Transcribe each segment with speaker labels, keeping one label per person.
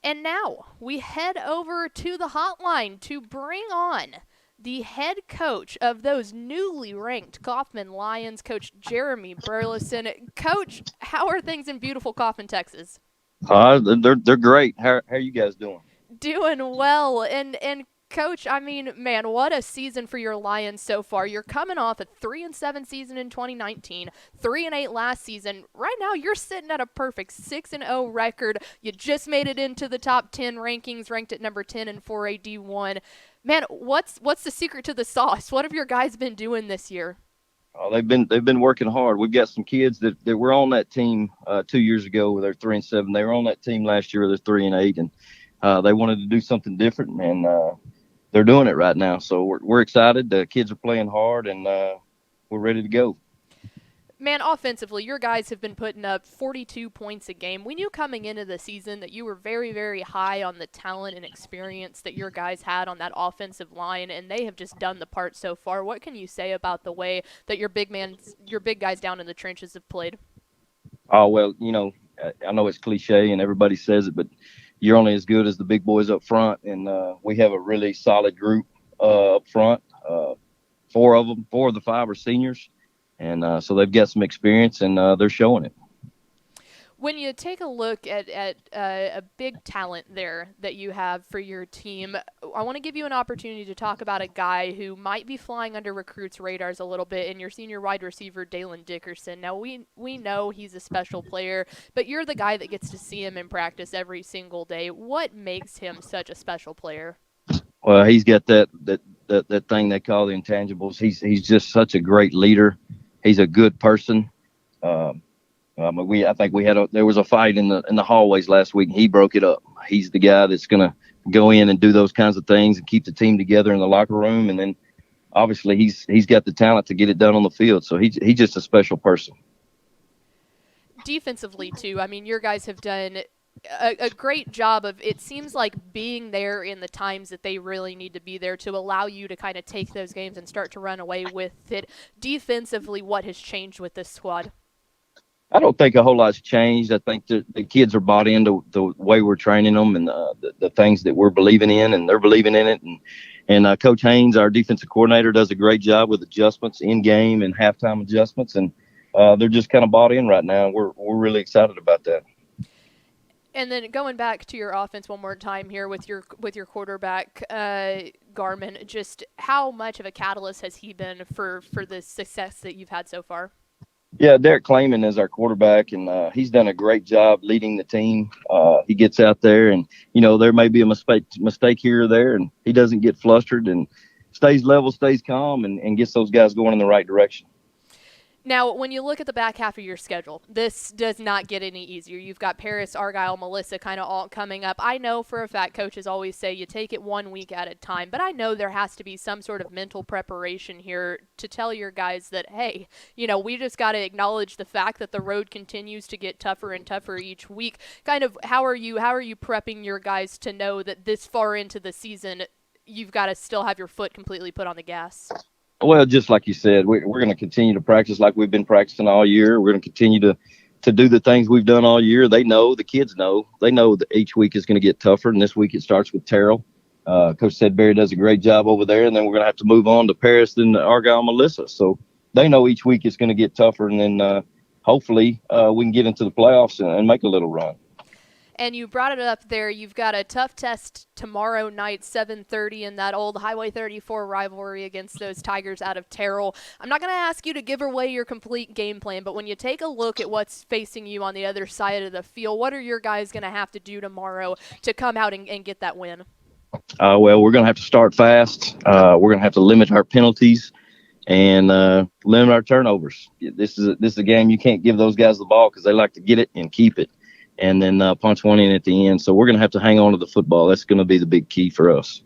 Speaker 1: And now we head over to the hotline to bring on the head coach of those newly ranked Kaufman Lions, Coach Jeramy Burleson. Coach, how are things in beautiful Kaufman, Texas?
Speaker 2: They're great. How are you guys doing?
Speaker 1: Doing well. And Coach, I mean, man, what a season for your Lions so far. You're coming off a 3-7 season in 2019, 3-8 last season. Right now, you're sitting at a perfect 6-0 record. You just made it into the top 10 rankings, ranked at number 10 in 4A D1. Man, what's the secret to the sauce? What have your guys been doing this year?
Speaker 2: Oh, they've been working hard. We've got some kids that were on that team 2 years ago with their 3-7. They were on that team last year with their 3-8, and they wanted to do something different, and they're doing it right now. So we're excited. The kids are playing hard, and we're ready to go.
Speaker 1: Man, offensively, your guys have been putting up 42 points a game. We knew coming into the season that you were very, very high on the talent and experience that your guys had on that offensive line, and they have just done the part so far. What can you say about the way that your big guys down in the trenches have played?
Speaker 2: Oh well, I know it's cliche and everybody says it, but you're only as good as the big boys up front, and we have a really solid group up front. Four of them, four of the five are seniors, and so they've got some experience, and they're showing it.
Speaker 1: When you take a look at a big talent there that you have for your team, I want to give you an opportunity to talk about a guy who might be flying under recruits' radars a little bit, and your senior wide receiver, Dalen Dickerson. Now, we know he's a special player, but you're the guy that gets to see him in practice every single day. What makes him such a special player?
Speaker 2: Well, he's got that thing they call the intangibles. He's just such a great leader. He's a good person. Um, I think there was a fight in the hallways last week, and he broke it up. He's the guy that's going to go in and do those kinds of things and keep the team together in the locker room. And then obviously he's got the talent to get it done on the field. So he's just a special person.
Speaker 1: Defensively, too, I mean, your guys have done a great job of it seems like being there in the times that they really need to be there to allow you to kind of take those games and start to run away with it. Defensively, what has changed with this squad?
Speaker 2: I don't think a whole lot's changed. I think the kids are bought into the way we're training them and the things that we're believing in, and they're believing in it. And Coach Haynes, our defensive coordinator, does a great job with adjustments in game and halftime adjustments, and they're just kind of bought in right now. We're really excited about that.
Speaker 1: And then going back to your offense one more time here with your quarterback Garmin, just how much of a catalyst has he been for the success that you've had so far?
Speaker 2: Yeah, Derek Clayman is our quarterback, and he's done a great job leading the team. He gets out there, and there may be a mistake here or there, and he doesn't get flustered and stays level, stays calm, and gets those guys going in the right direction.
Speaker 1: Now, when you look at the back half of your schedule, this does not get any easier. You've got Paris, Argyle, Melissa kind of all coming up. I know for a fact coaches always say you take it 1 week at a time, but I know there has to be some sort of mental preparation here to tell your guys that, hey, we just got to acknowledge the fact that the road continues to get tougher and tougher each week. Kind of how are you prepping your guys to know that this far into the season you've got to still have your foot completely put on the gas?
Speaker 2: Well, just like you said, we're going to continue to practice like we've been practicing all year. We're going to continue to do the things we've done all year. They know, the kids know, they know that each week is going to get tougher. And this week it starts with Terrell. Coach Sedberry does a great job over there. And then we're going to have to move on to Paris, then Argyle, Melissa. So they know each week it's going to get tougher. And then hopefully we can get into the playoffs and make a little run.
Speaker 1: And you brought it up there. You've got a tough test tomorrow night, 7:30, in that old Highway 34 rivalry against those Tigers out of Terrell. I'm not going to ask you to give away your complete game plan, but when you take a look at what's facing you on the other side of the field, what are your guys going to have to do tomorrow to come out and get that win?
Speaker 2: Well, we're going to have to start fast. We're going to have to limit our penalties and limit our turnovers. This is a game you can't give those guys the ball because they like to get it and keep it, and then punch one in at the end. So we're going to have to hang on to the football. That's going to be the big key for us.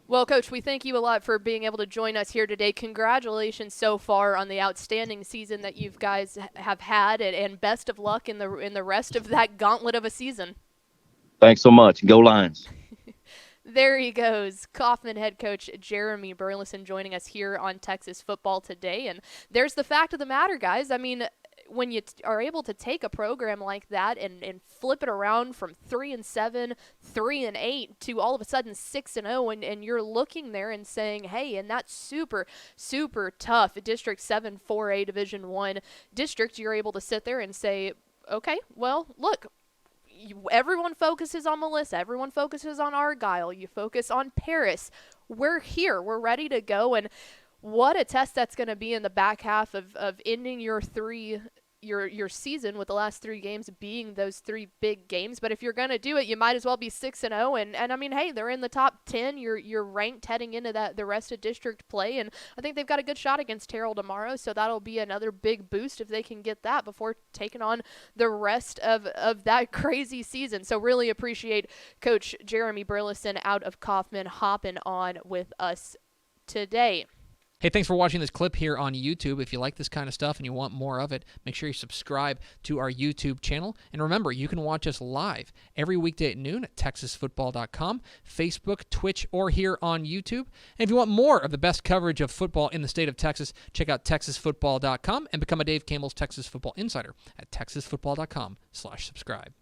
Speaker 1: Well, Coach, we thank you a lot for being able to join us here today. Congratulations so far on the outstanding season that you guys have had, and best of luck in the rest of that gauntlet of a season.
Speaker 2: Thanks so much. Go Lions.
Speaker 1: There he goes, Kaufman head coach Jeramy Burleson joining us here on Texas Football Today. And there's the fact of the matter, guys. I mean, when you are able to take a program like that and flip it around from 3-7, 3-8 to all of a sudden 6-0, and you're looking there and saying, hey, and that's super, super tough District 7 4A Division 1 district, you're able to sit there and say, okay, well, look, everyone focuses on Melissa. Everyone focuses on Argyle. You focus on Paris. We're here. We're ready to go. And what a test that's going to be in the back half of ending your season with the last 3 games being those 3 big games. But if you're going to do it, you might as well be 6-0. And I mean, hey, they're in the top 10. You're ranked heading into the rest of district play. And I think they've got a good shot against Terrell tomorrow. So that'll be another big boost if they can get that before taking on the rest of that crazy season. So really appreciate Coach Jeramy Burleson out of Kaufman hopping on with us today.
Speaker 3: Hey, thanks for watching this clip here on YouTube. If you like this kind of stuff and you want more of it, make sure you subscribe to our YouTube channel. And remember, you can watch us live every weekday at noon at TexasFootball.com, Facebook, Twitch, or here on YouTube. And if you want more of the best coverage of football in the state of Texas, check out TexasFootball.com and become a Dave Campbell's Texas Football Insider at TexasFootball.com/subscribe.